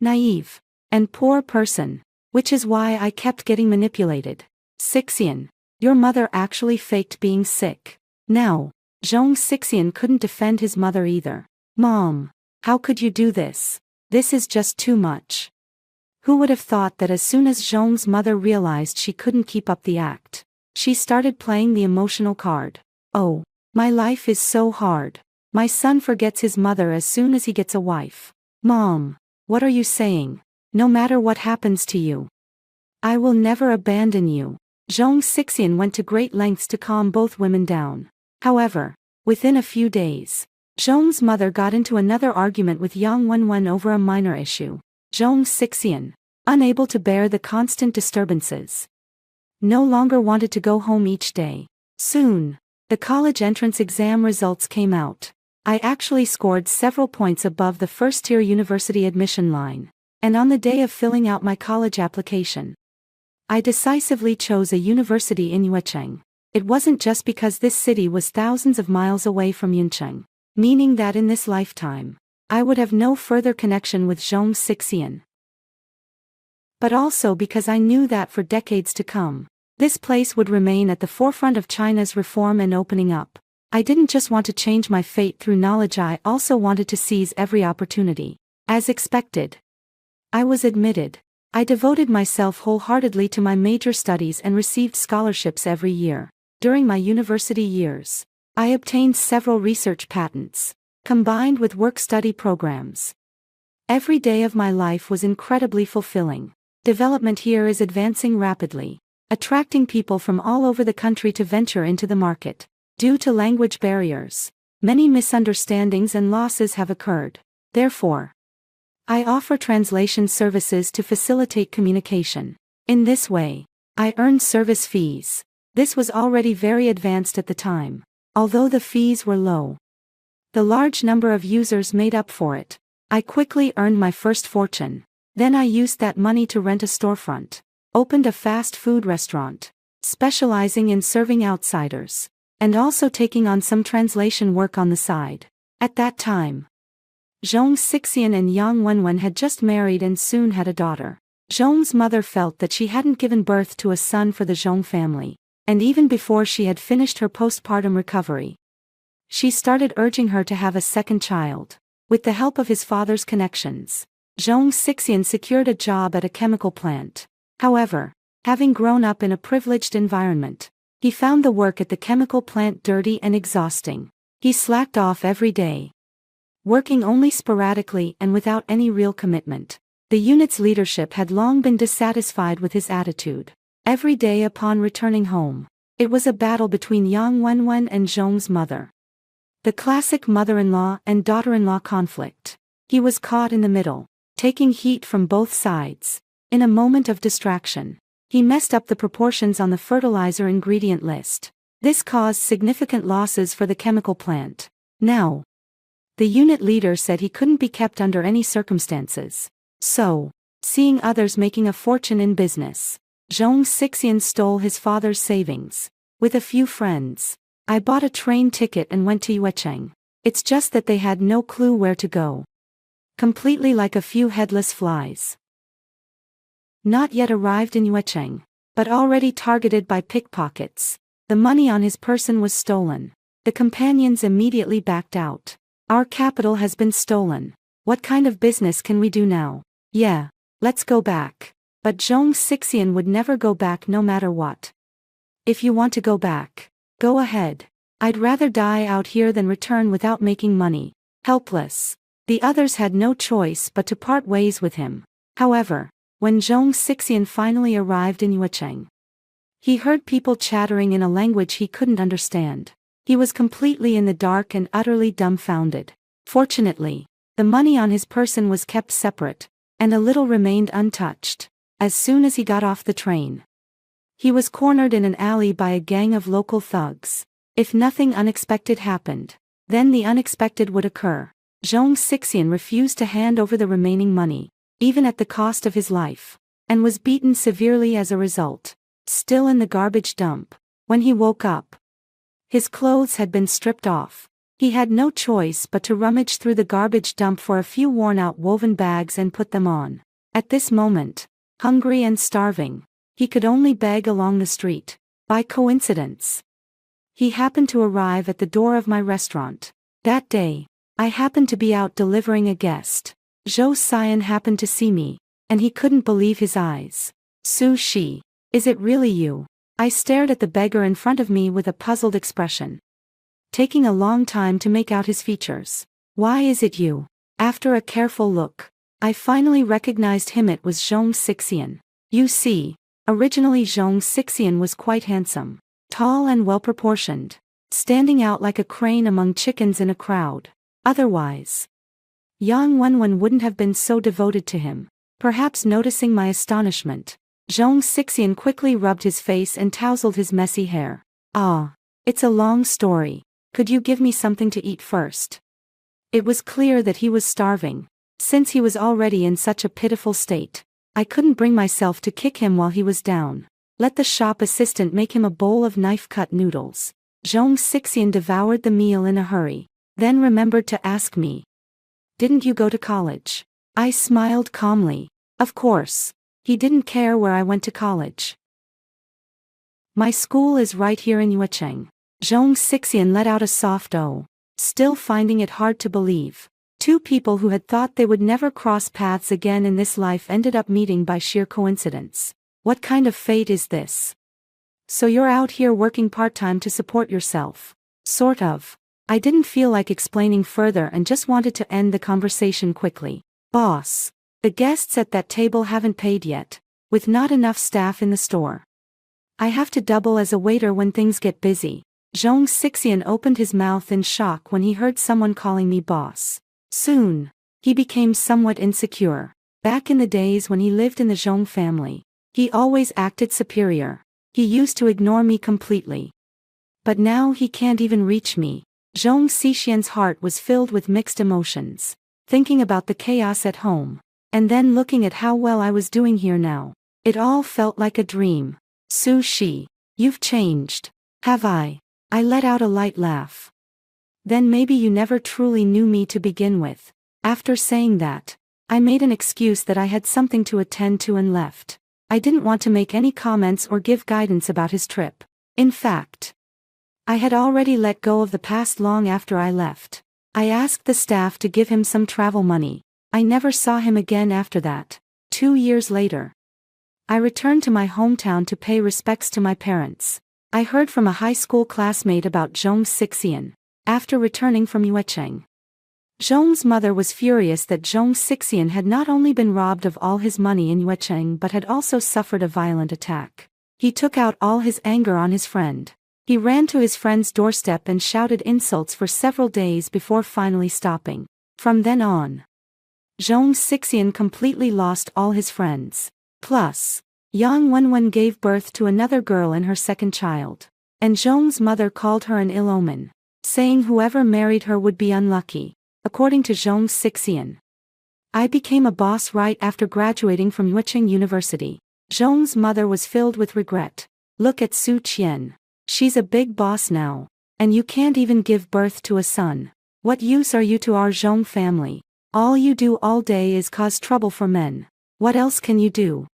naive, and poor person, which is why I kept getting manipulated. Xixian, your mother actually faked being sick. Now, Zhong Xixian couldn't defend his mother either. Mom, how could you do this? This is just too much. Who would have thought that as soon as Zhong's mother realized she couldn't keep up the act, she started playing the emotional card. Oh, my life is so hard. My son forgets his mother as soon as he gets a wife. Mom, what are you saying? No matter what happens to you, I will never abandon you. Zhong Xixian went to great lengths to calm both women down. However, within a few days, Zhong's mother got into another argument with Yang Wenwen over a minor issue. Zhong Xixian, unable to bear the constant disturbances, no longer wanted to go home each day. Soon, the college entrance exam results came out. I actually scored several points above the first-tier university admission line, and on the day of filling out my college application, I decisively chose a university in Yuecheng. It wasn't just because this city was thousands of miles away from Yuncheng, meaning that in this lifetime, I would have no further connection with Zhong Xixian. but also because I knew that for decades to come, this place would remain at the forefront of China's reform and opening up. I didn't just want to change my fate through knowledge, I also wanted to seize every opportunity. As expected, I was admitted. I devoted myself wholeheartedly to my major studies and received scholarships every year. During my university years, I obtained several research patents, combined with work-study programs. Every day of my life was incredibly fulfilling. Development here is advancing rapidly, attracting people from all over the country to venture into the market. Due to language barriers, many misunderstandings and losses have occurred. Therefore, I offer translation services to facilitate communication. In this way, I earn service fees. This was already very advanced at the time. Although the fees were low, the large number of users made up for it. I quickly earned my first fortune. Then I used that money to rent a storefront, opened a fast food restaurant, specializing in serving outsiders, and also taking on some translation work on the side. At that time, Zhong Xixian and Yang Wenwen had just married and soon had a daughter. Zhong's mother felt that she hadn't given birth to a son for the Zhong family, and even before she had finished her postpartum recovery, she started urging her to have a second child. With the help of his father's connections, Zhong Xixian secured a job at a chemical plant. However, having grown up in a privileged environment, he found the work at the chemical plant dirty and exhausting. He slacked off every day, working only sporadically and without any real commitment. The unit's leadership had long been dissatisfied with his attitude. Every day upon returning home, it was a battle between Yang Wenwen and Zhong's mother. The classic mother-in-law and daughter-in-law conflict. He was caught in the middle, taking heat from both sides. In a moment of distraction, he messed up the proportions on the fertilizer ingredient list. This caused significant losses for the chemical plant. Now, the unit leader said he couldn't be kept under any circumstances. So, seeing others making a fortune in business, Zhong Xixian stole his father's savings. With a few friends, I bought a train ticket and went to Yuecheng. It's just that they had no clue where to go. Completely like a few headless flies. Not yet arrived in Yuecheng, but already targeted by pickpockets. The money on his person was stolen. The companions immediately backed out. Our capital has been stolen. What kind of business can we do now? Yeah, let's go back. But Zhong Xixian would never go back no matter what. If you want to go back, go ahead. I'd rather die out here than return without making money. Helpless. The others had no choice but to part ways with him. However, when Zhong Xixian finally arrived in Yuecheng, he heard people chattering in a language he couldn't understand. He was completely in the dark and utterly dumbfounded. Fortunately, the money on his person was kept separate, and a little remained untouched. As soon as he got off the train, he was cornered in an alley by a gang of local thugs. If nothing unexpected happened, then the unexpected would occur. Zhong Xixian refused to hand over the remaining money, even at the cost of his life, and was beaten severely as a result. Still in the garbage dump, when he woke up, his clothes had been stripped off. He had no choice but to rummage through the garbage dump for a few worn-out woven bags and put them on. At this moment, hungry and starving, he could only beg along the street. By coincidence, he happened to arrive at the door of my restaurant. That day, I happened to be out delivering a guest. Zhou Xian happened to see me, and he couldn't believe his eyes. Su Shi, is it really you? I stared at the beggar in front of me with a puzzled expression, taking a long time to make out his features. Why is it you? After a careful look, I finally recognized him. It was Zhong Xixian. You see, originally Zhong Xixian was quite handsome, tall and well-proportioned, standing out like a crane among chickens in a crowd. Otherwise, Yang Wenwen wouldn't have been so devoted to him. Perhaps noticing my astonishment, Zhong Xixian quickly rubbed his face and tousled his messy hair. Ah, it's a long story. Could you give me something to eat first? It was clear that he was starving. Since he was already in such a pitiful state, I couldn't bring myself to kick him while he was down. Let the shop assistant make him a bowl of knife-cut noodles. Zhong Xixian devoured the meal in a hurry, then remembered to ask me, "Didn't you go to college?" I smiled calmly. Of course. He didn't care where I went to college. My school is right here in Yuecheng. Zhong Xixian let out a soft "oh," still finding it hard to believe. Two people who had thought they would never cross paths again in this life ended up meeting by sheer coincidence. What kind of fate is this? So you're out here working part-time to support yourself? Sort of. I didn't feel like explaining further and just wanted to end the conversation quickly. Boss, the guests at that table haven't paid yet, with not enough staff in the store. I have to double as a waiter when things get busy. Zhong Xixian opened his mouth in shock when he heard someone calling me boss. Soon, he became somewhat insecure. Back in the days when he lived in the Zhong family, he always acted superior. He used to ignore me completely. But now he can't even reach me. Zhong Xixian's heart was filled with mixed emotions, thinking about the chaos at home, and then looking at how well I was doing here now. It all felt like a dream. Su Shi, you've changed. Have I? I let out a light laugh. Then maybe you never truly knew me to begin with. After saying that, I made an excuse that I had something to attend to and left. I didn't want to make any comments or give guidance about his trip. In fact, I had already let go of the past long after I left. I asked the staff to give him some travel money. I never saw him again after that. 2 years later, I returned to my hometown to pay respects to my parents. I heard from a high school classmate about Zhong Xixian. After returning from Yuecheng, Zhong's mother was furious that Zhong Xixian had not only been robbed of all his money in Yuecheng but had also suffered a violent attack. He took out all his anger on his friend. He ran to his friend's doorstep and shouted insults for several days before finally stopping. From then on, Zhong Xixian completely lost all his friends. Plus, Yang Wenwen gave birth to another girl and her second child. And Zhong's mother called her an ill omen, saying whoever married her would be unlucky. According to Zhong Xixian, I became a boss right after graduating from Yuecheng University. Zhong's mother was filled with regret. Look at Su Qian. She's a big boss now. And you can't even give birth to a son. What use are you to our Zhong family? All you do all day is cause trouble for men. What else can you do?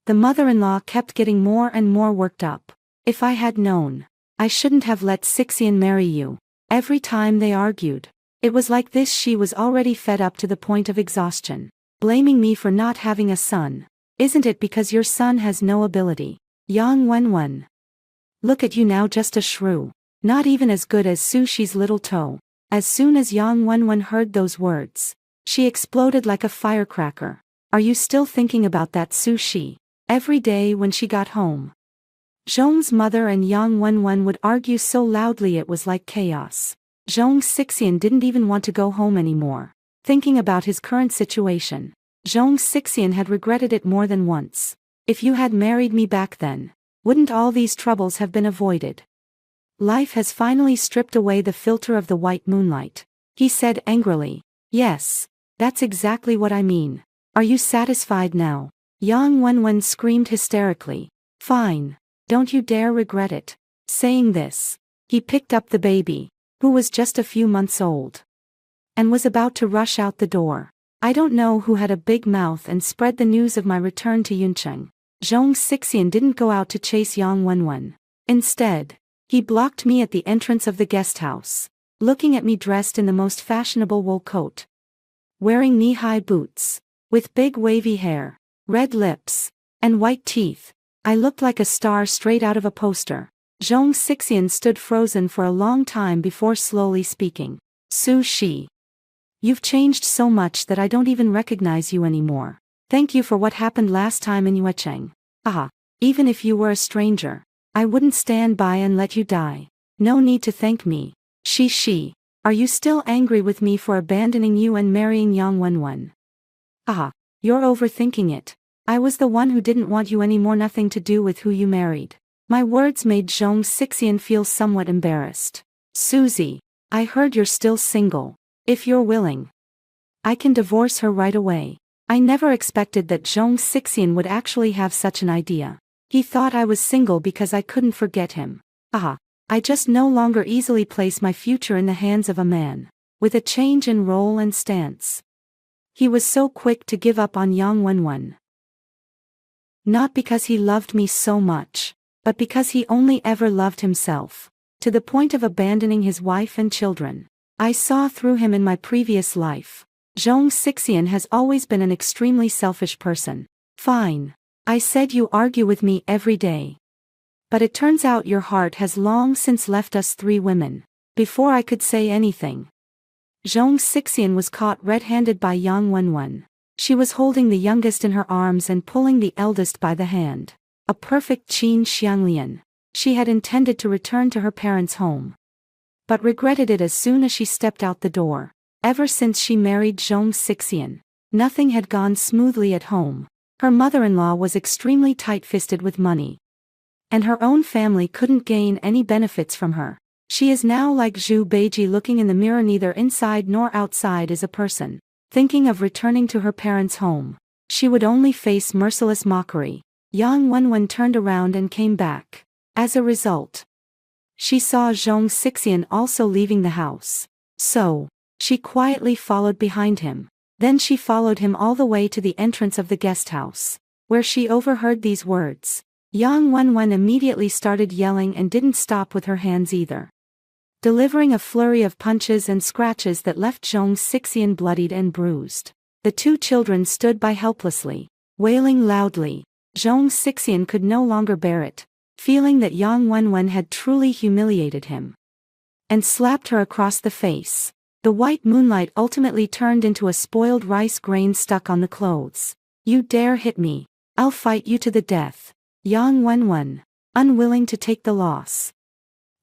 The mother-in-law kept getting more and more worked up. If I had known, I shouldn't have let Xixian marry you. Every time they argued, it was like this. She was already fed up to the point of exhaustion. Blaming me for not having a son. Isn't it because your son has no ability? Yang Wenwen. Look at you now, just a shrew. Not even as good as Su Shi's little toe. As soon as Yang Wenwen heard those words, she exploded like a firecracker. Are you still thinking about that Su Shi? Every day when she got home, Zhong's mother and Yang Wenwen would argue so loudly it was like chaos. Zhong Xixian didn't even want to go home anymore. Thinking about his current situation, Zhong Xixian had regretted it more than once. If you had married me back then, wouldn't all these troubles have been avoided? Life has finally stripped away the filter of the white moonlight, he said angrily. Yes, that's exactly what I mean. Are you satisfied now? Yang Wenwen screamed hysterically. Fine. Don't you dare regret it. Saying this, he picked up the baby, who was just a few months old, and was about to rush out the door. I don't know who had a big mouth and spread the news of my return to Yuncheng. Zhong Xixian didn't go out to chase Yang Wenwen. Instead, he blocked me at the entrance of the guest house, looking at me dressed in the most fashionable wool coat, wearing knee-high boots, with big wavy hair, red lips, and white teeth. I looked like a star straight out of a poster. Zhong Xixian stood frozen for a long time before slowly speaking. Su Shi. You've changed so much that I don't even recognize you anymore. Thank you for what happened last time in Yuecheng. Ah, even if you were a stranger, I wouldn't stand by and let you die. No need to thank me. Shi. Are you still angry with me for abandoning you and marrying Yang Wenwen? Ah, you're overthinking it. I was the one who didn't want you anymore. Nothing to do with who you married. My words made Zhong Xixian feel somewhat embarrassed. Susie, I heard you're still single. If you're willing, I can divorce her right away. I never expected that Zhong Xixian would actually have such an idea. He thought I was single because I couldn't forget him. Ah, I just no longer easily place my future in the hands of a man. With a change in role and stance, he was so quick to give up on Yang Wenwen. Not because he loved me so much, but because he only ever loved himself, to the point of abandoning his wife and children. I saw through him in my previous life. Zhong Xixian has always been an extremely selfish person. Fine. I said you argue with me every day. But it turns out your heart has long since left us 3 women. Before I could say anything, Zhong Xixian was caught red-handed by Yang Wenwen. She was holding the youngest in her arms and pulling the eldest by the hand. A perfect Qin Xianglian. She had intended to return to her parents' home, but regretted it as soon as she stepped out the door. Ever since she married Zhong Xixian, nothing had gone smoothly at home. Her mother-in-law was extremely tight-fisted with money, and her own family couldn't gain any benefits from her. She is now like Zhu Beiji, looking in the mirror neither inside nor outside is a person. Thinking of returning to her parents' home, she would only face merciless mockery. Yang Wenwen turned around and came back. As a result, she saw Zhong Xixian also leaving the house. So, she quietly followed behind him. Then she followed him all the way to the entrance of the guest house, where she overheard these words. Yang Wenwen immediately started yelling and didn't stop with her hands either, delivering a flurry of punches and scratches that left Zhong Xixian bloodied and bruised. The 2 children stood by helplessly, wailing loudly. Zhong Xixian could no longer bear it, feeling that Yang Wenwen had truly humiliated him, and slapped her across the face. The white moonlight ultimately turned into a spoiled rice grain stuck on the clothes. You dare hit me, I'll fight you to the death. Yang Wenwen, unwilling to take the loss,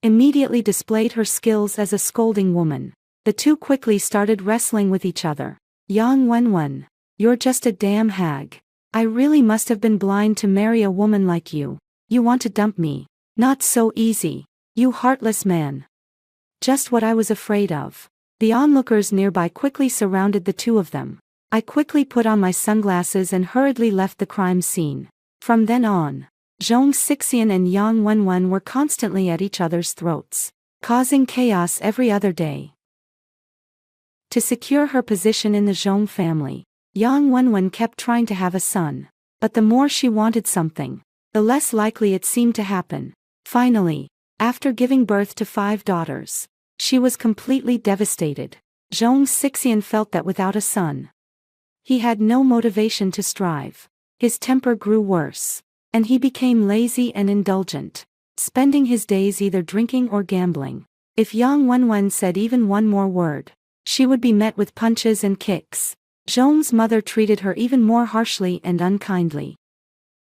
immediately displayed her skills as a scolding woman. The 2 quickly started wrestling with each other. Yang Wenwen, you're just a damn hag. I really must have been blind to marry a woman like you. You want to dump me? Not so easy, you heartless man. Just what I was afraid of. The onlookers nearby quickly surrounded the 2 of them. I quickly put on my sunglasses and hurriedly left the crime scene. From then on, Zhong Xixian and Yang Wenwen were constantly at each other's throats, causing chaos every other day. To secure her position in the Zhong family, Yang Wenwen kept trying to have a son, but the more she wanted something, the less likely it seemed to happen. Finally, after giving birth to 5 daughters, she was completely devastated. Zhong Xixian felt that without a son, he had no motivation to strive. His temper grew worse, and he became lazy and indulgent, spending his days either drinking or gambling. If Yang Wenwen said even one more word, she would be met with punches and kicks. Zhong's mother treated her even more harshly and unkindly,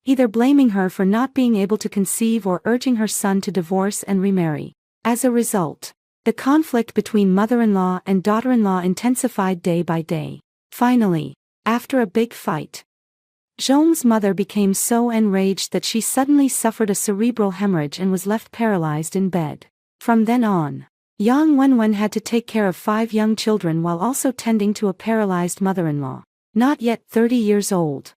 either blaming her for not being able to conceive or urging her son to divorce and remarry. As a result, the conflict between mother-in-law and daughter-in-law intensified day by day. Finally, after a big fight, Zhong's mother became so enraged that she suddenly suffered a cerebral hemorrhage and was left paralyzed in bed. From then on, Yang Wenwen had to take care of 5 young children while also tending to a paralyzed mother-in-law, not yet 30 years old.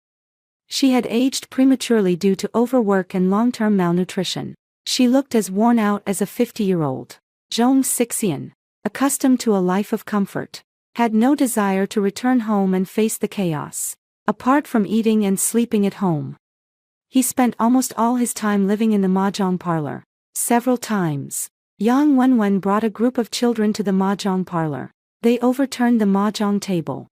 She had aged prematurely due to overwork and long-term malnutrition. She looked as worn out as a 50-year-old. Zhong Xixian, accustomed to a life of comfort, had no desire to return home and face the chaos. Apart from eating and sleeping at home, he spent almost all his time living in the mahjong parlor. Several times, Yang Wenwen brought a group of children to the mahjong parlor. They overturned the mahjong table,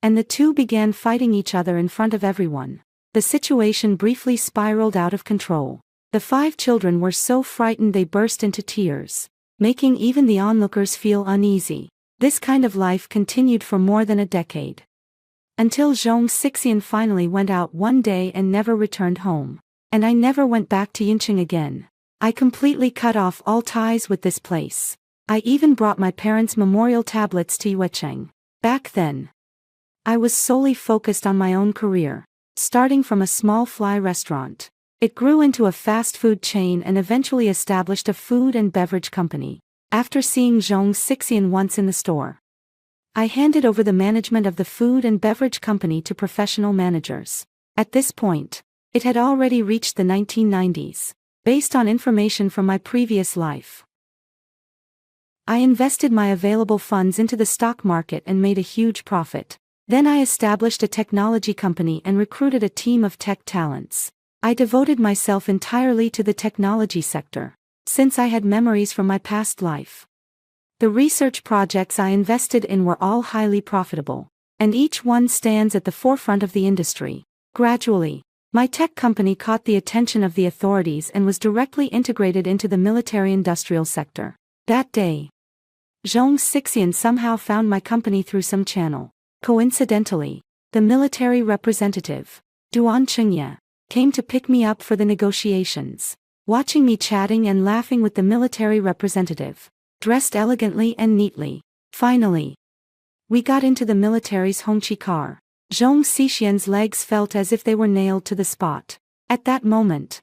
and the 2 began fighting each other in front of everyone. The situation briefly spiraled out of control. The 5 children were so frightened they burst into tears, making even the onlookers feel uneasy. This kind of life continued for more than a decade, until Zhong Xixian finally went out one day and never returned home. And I never went back to Yincheng again. I completely cut off all ties with this place. I even brought my parents' memorial tablets to Yuecheng. Back then, I was solely focused on my own career, starting from a small fly restaurant. It grew into a fast food chain and eventually established a food and beverage company. After seeing Zhong Xixian once in the store, I handed over the management of the food and beverage company to professional managers. At this point, it had already reached the 1990s. Based on information from my previous life, I invested my available funds into the stock market and made a huge profit. Then I established a technology company and recruited a team of tech talents. I devoted myself entirely to the technology sector, since I had memories from my past life. The research projects I invested in were all highly profitable, and each one stands at the forefront of the industry. Gradually, my tech company caught the attention of the authorities and was directly integrated into the military-industrial sector. That day, Zhong Xixian somehow found my company through some channel. Coincidentally, the military representative, Duan Chengye, came to pick me up for the negotiations. Watching me chatting and laughing with the military representative, dressed elegantly and neatly, finally, we got into the military's Hongqi car. Zhong Xixian's legs felt as if they were nailed to the spot. At that moment,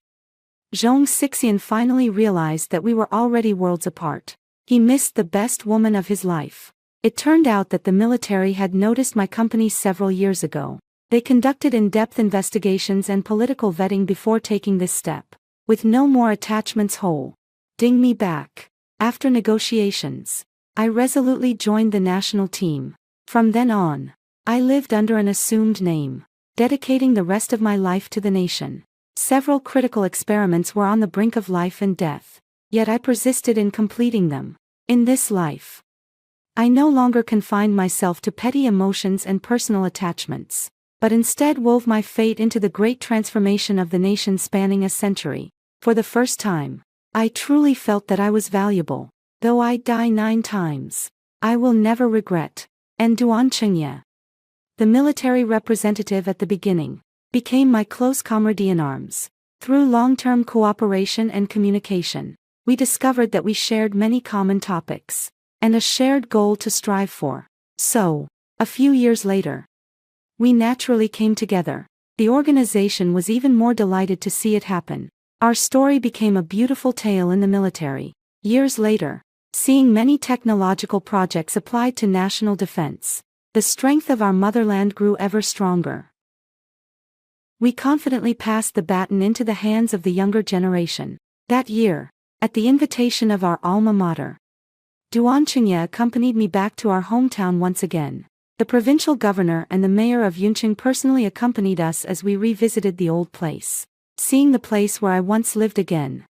Zhong Xixian finally realized that we were already worlds apart. He missed the best woman of his life. It turned out that the military had noticed my company several years ago. They conducted in-depth investigations and political vetting before taking this step. With no more attachments holding me back. After negotiations, I resolutely joined the national team. From then on, I lived under an assumed name, dedicating the rest of my life to the nation. Several critical experiments were on the brink of life and death, yet I persisted in completing them. In this life, I no longer confined myself to petty emotions and personal attachments, but instead wove my fate into the great transformation of the nation spanning a century. For the first time, I truly felt that I was valuable. Though I die 9 times, I will never regret. And Duan Chengye, the military representative at the beginning, became my close comrade in arms. Through long-term cooperation and communication, we discovered that we shared many common topics, and a shared goal to strive for. So, a few years later, we naturally came together. The organization was even more delighted to see it happen. Our story became a beautiful tale in the military. Years later, seeing many technological projects applied to national defense, the strength of our motherland grew ever stronger. We confidently passed the baton into the hands of the younger generation. That year, at the invitation of our alma mater, Duan Chengye accompanied me back to our hometown once again. The provincial governor and the mayor of Yunqing personally accompanied us as we revisited the old place. Seeing the place where I once lived again.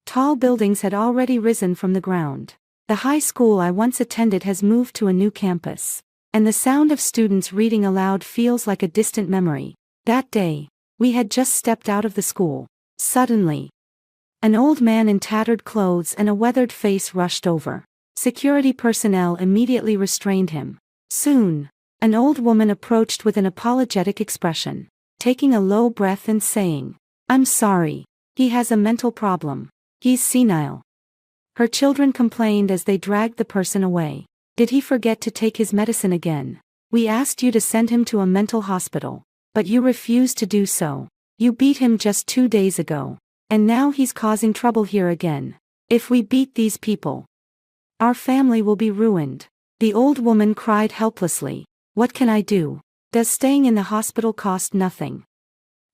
Tall buildings had already risen from the ground. The high school I once attended has moved to a new campus, and the sound of students reading aloud feels like a distant memory. That day, we had just stepped out of the school. Suddenly, an old man in tattered clothes and a weathered face rushed over. Security personnel immediately restrained him. Soon, an old woman approached with an apologetic expression, taking a low breath and saying, "I'm sorry, he has a mental problem. He's senile." Her children complained as they dragged the person away. "Did he forget to take his medicine again? We asked you to send him to a mental hospital, but you refused to do so. You beat him just 2 days ago, and now he's causing trouble here again. If we beat these people, our family will be ruined." The old woman cried helplessly. "What can I do? Does staying in the hospital cost nothing?"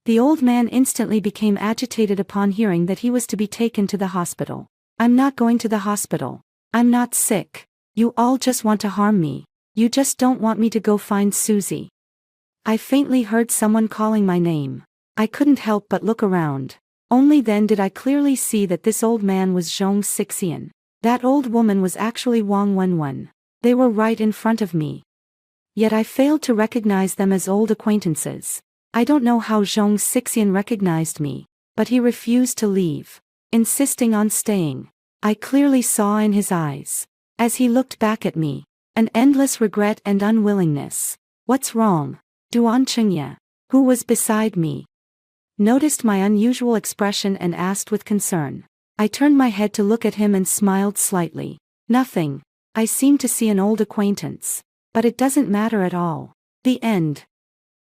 The old man instantly became agitated upon hearing that he was to be taken to the hospital. "I'm not going to the hospital. I'm not sick. You all just want to harm me. You just don't want me to go find Susie." I faintly heard someone calling my name. I couldn't help but look around. Only then did I clearly see that this old man was Zhong Xixian. That old woman was actually Wang Wenwen. They were right in front of me. Yet I failed to recognize them as old acquaintances. I don't know how Zhong Xixian recognized me, but he refused to leave, insisting on staying. I clearly saw in his eyes, as he looked back at me, an endless regret and unwillingness. "What's wrong?" Duan Chengye, who was beside me, noticed my unusual expression and asked with concern. I turned my head to look at him and smiled slightly. "Nothing. I seem to see an old acquaintance. But it doesn't matter at all." The end.